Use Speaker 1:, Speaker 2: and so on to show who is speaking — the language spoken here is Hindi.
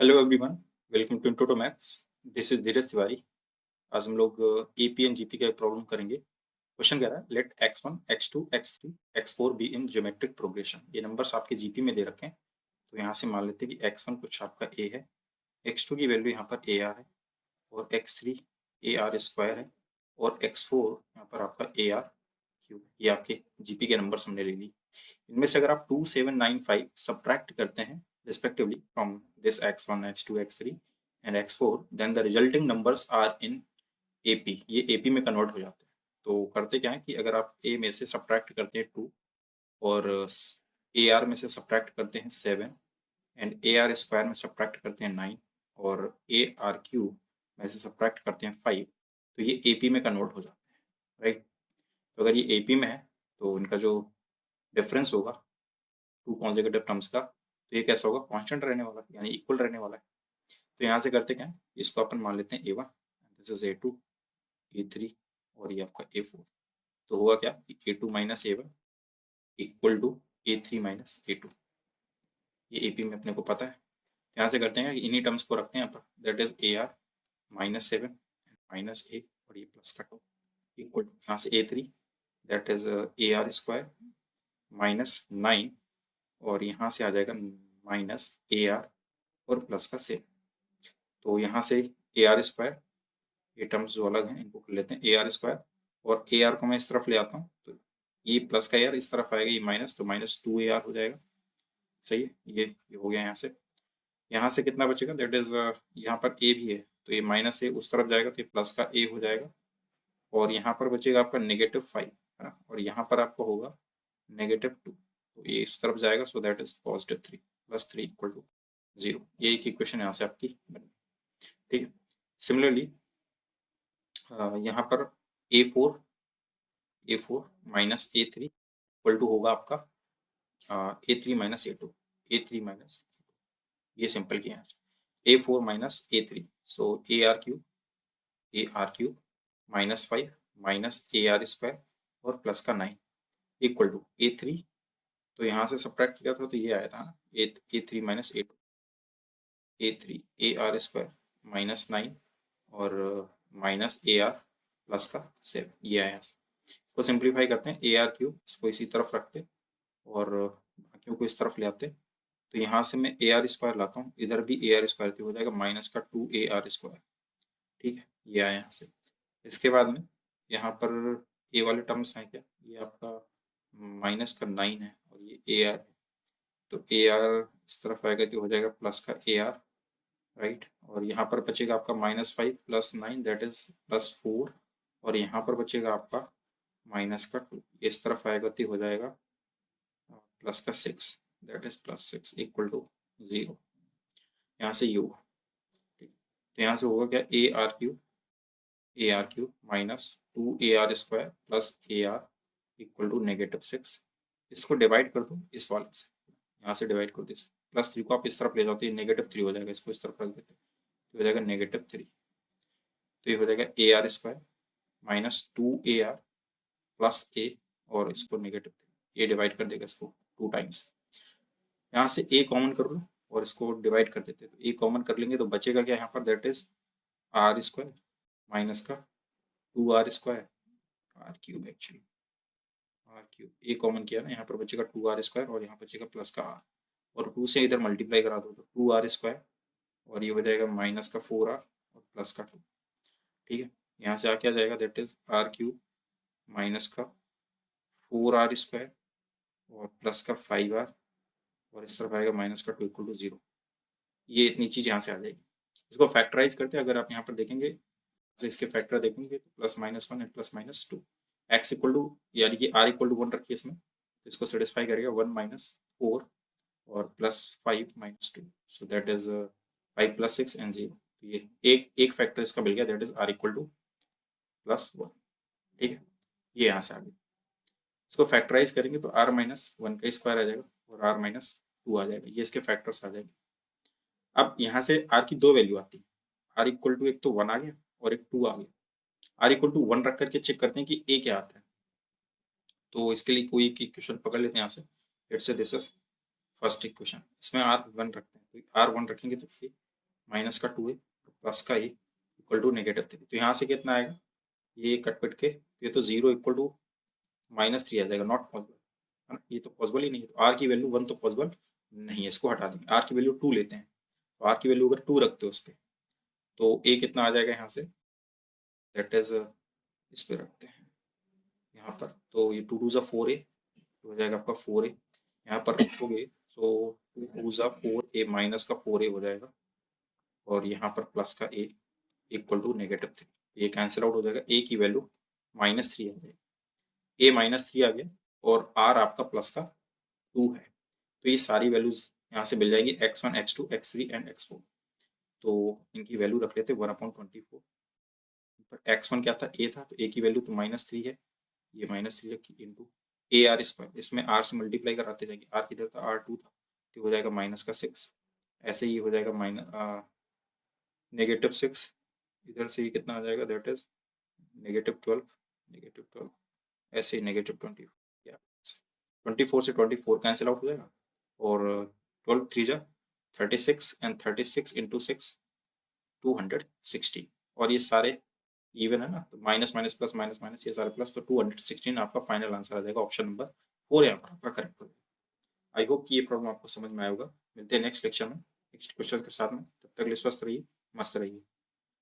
Speaker 1: Hello everyone, welcome to intro to maths. This is Dheeraj Tiwari. आज हम लोग एपी एंड जीपी का एक प्रॉब्लम करेंगे। क्वेश्चन कह रहा है let x1, x2, x3, x4 be in geometric progression. ये नंबर्स आपके जीपी में दे रखे हैं, तो यहाँ से मान लेते हैं कि x1 कुछ आपका a है, x2 की वैल्यू यहाँ पर AR है, और x3 AR स्क्वायर है, और x4 यहाँ पर आपका AR क्यूब। ये आपके जीपी के नंबर्स हमने ले ली। इनमें से अगर आप 2, 7, 9, 5 सब्ट्रैक्ट करते हैं respectively from this x1, x2, x3 and x4, then the resulting numbers are in AP। ये AP में कन्वर्ट हो जाते हैं। तो करते क्या है कि अगर आप A में से सब्ट्रैक्ट करते हैं 2 और AR में से सब्ट्रैक्ट करते हैं 7 एंड AR स्क्वायर में सब्ट्रैक्ट करते हैं 9 और AR क्यूब में से सब्ट्रैक्ट करते हैं 5, तो ये AP में कन्वर्ट हो जाते हैं, राइट। तो अगर ये AP में है तो इनका जो डिफरेंस होगा टू कॉन्सेक्यूटिव टर्म्स का, तो ये कैसा होगा, कांस्टेंट रहने वाला है, यानी इक्वल रहने वाला है। तो यहाँ से करते क्या है, इसको अपन मान लेते हैं A1, this is A2, A3 और ये आपका A4। तो होगा क्या कि A2 minus A1 equal to A3 minus A2। ये AP में अपने को पता है। तो यहाँ से करते हैं कि इन्हीं टर्म्स को रखते हैं यहाँ पर, that is AR minus 7 minus A और ये प्लस का 2 इक्वल टू यहाँ से A3 that is AR square minus 9 और यहाँ से आ जाएगा माइनस AR और प्लस का 7। तो यहाँ से AR स्क्वायर, ये टर्म्स जो अलग हैं इनको कर लेते हैं AR स्क्वायर, और AR को मैं इस तरफ ले आता हूँ तो ये प्लस का AR इस तरफ आएगा, ये माइनस, तो माइनस 2AR हो जाएगा। सही है, ये हो गया। यहाँ से कितना बचेगा, दैट इज यहाँ पर A भी है तो ये माइनस A उस तरफ जाएगा तो ये प्लस का A हो जाएगा, और यहाँ पर बचेगा आपका -5, है ना, और यहाँ पर आपको होगा -2, तो ये इस तरफ जाएगा, so that is +3 plus 3 equal to 0। ये एक इक्वेशन यहाँ से आपकी बनी। ठीक है। सिमिलरली यहाँ पर A4 minus A3 equal to होगा आपका A3 minus A2, A3 minus, ये सिंपल किया है। A4 माइनस A3, सो AR cube minus 5 minus AR square और प्लस का 9 इक्वल टू A3, तो यहाँ से सब्ट्रैक्ट किया था तो ये आया था ना, A3 minus A2, A3 AR square minus 9 और माइनस AR प्लस का 7, ये आया। इसको सिंप्लीफाई करते हैं, AR क्यूब इसको इसी तरफ रखते और बाकियों को इस तरफ ले आते, तो यहाँ से मैं AR स्क्वायर लाता हूँ, इधर भी AR स्क्वायर तो हो जाएगा माइनस का 2AR स्क्वायर। ठीक है, ये आया यहाँ से। इसके बाद में यहाँ पर A वाले टर्म्स हैं क्या, ये आपका माइनस का 9 है और ये AR है, तो AR इस तरफ आएगा तो हो जाएगा प्लस का AR, राइट। और यहाँ पर बचेगा आपका -5 प्लस 9 दैट इज +4, और यहाँ पर बचेगा आपका माइनस का 2, इस तरफ आएगा तो हो जाएगा प्लस का 6 दैट इज +6 इक्वल टू 0। यहाँ से यू, तो यहाँ से होगा क्या, AR cube minus 2AR square plus AR equal to -6। इसको डिवाइड कर दो इस वाले से, यहाँ से डिवाइड कर दो, +3 को आप इस तरफ ले जाओ तो ये -3 हो जाएगा, इसको इस तरफ रख देते तो हो जाएगा -3, तो ये हो जाएगा AR square minus 2AR plus A और इसको -3, ये डिवाइड कर देगा इसको 2 टाइम्स। यहाँ से A कॉमन कर लो और इसको डिवाइड कर देते, तो A कॉमन कर लेंगे तो बचेगा क्या यहाँ पर, that is R square minus का 2R square, R cube actually, R cube, A common किया ना, यहाँ पर बचेगा 2R स्क्वायर और यहाँ बचेगा प्लस का R, और 2 से इधर मल्टीप्लाई करा दो तो 2R स्क्वायर और ये हो जाएगा माइनस का 4R और प्लस का 2। ठीक है, यहाँ से आ क्या जाएगा, that is R cube minus का 4R स्क्वायर और प्लस का 5R और इस तरफ आएगा माइनस का 2 इक्वल टू 0। ये इतनी चीज यहाँ से आ जाएगी। इसको फैक्टराइज करते हैं, अगर आप यहाँ पर देखेंगे तो इसके फैक्टर देखेंगे तो +-1 एंड +-2, x इक्वल टू, यानी कि r इक्वल टू 1 रखिए इसमें, तो इसको सेटिस्फाई करेगा 1 माइनस 4 और +5 minus 2, so that is 5 + 6 and 0। ये एक फैक्टर इसका मिल गया, that is r equal to +1। ठीक है, ये यहाँ से आ गया। इसको फैक्टराइज करेंगे तो r-1 का स्क्वायर आ जाएगा और r-2 आ जाएगा, ये इसके फैक्टर्स आ जाएंगे। अब यहाँ से r की दो वैल्यू आती है, r इक्वल टू एक तो 1 आ गया और एक 2 आ गया। r इक्वल टू 1 रख करके चेक करते हैं कि a क्या आता है, तो इसके लिए कोई एक इक्वेशन पकड़ लेते हैं यहाँ से, let's say this is first equation, इसमें r1 रखते हैं, तो r1 रखेंगे तो a, माइनस का 2a प्लस का a इक्वल टू -3। तो यहाँ से कितना आएगा, ये कट पिट के ये तो 0 इक्वल टू -3 आ जाएगा, नॉट पॉसिबल है ना, ये तो पॉसिबल ही नहीं है। तो आर की वैल्यू 1 तो पॉसिबल नहीं है, इसको हटा देंगे। आर की वैल्यू 2 लेते हैं, तो आर की वैल्यू अगर 2 रखते हो उस पर, तो ए कितना आ जाएगा यहाँ से, दैट इज इस पे रखते हैं यहाँ पर, तो ये 2 2 ज़ा 4a हो जाएगा आपका 4a, यहाँ पर रखोगे तो 2 2 ज़ा 4a माइनस का 4a हो जाएगा, और यहाँ पर प्लस का a इक्वल टू -3। ये कैंसिल आउट हो जाएगा, a की वैल्यू -3 आ जाएगी, a -3 आ गया, और r आपका प्लस का 2 है। तो ये सारी वैल्यूज यहाँ से मिल जाएंगी, x1 x2 x3 and x4। तो इनकी वैल्यू रख लेते 1/24। पर x1 क्या था, a था, तो a की वैल्यू तो -3 है, ये -3 रखी इंटू AR², इसमें r से मल्टीप्लाई कराते जाएंगे, r किधर था, r2 था, तो हो जाएगा -6। ऐसे ही हो जाएगा -6, इधर से ये कितना आ जाएगा, दैट इज -12, ऐसे ही -24, 24 से 24 कैंसिल आउट हो जाएगा, और 12 3 जा 36 एंड 36 इंटू 6 260, और ये सारे इवन है ना, तो minus minus plus minus minus ये सारे प्लस, तो 216 आपका फाइनल आंसर आ जाएगा, ऑप्शन नंबर 4 यहाँ पर आपका करेक्ट हो जाएगा। आई होप कि ये प्रॉब्लम आपको समझ में आया होगा। मिलते हैं नेक्स्ट लेक्चर में नेक्स्ट क्वेश्चन के साथ में, तब तक के लिए स्वस्थ रहिए, मस्त रहिए।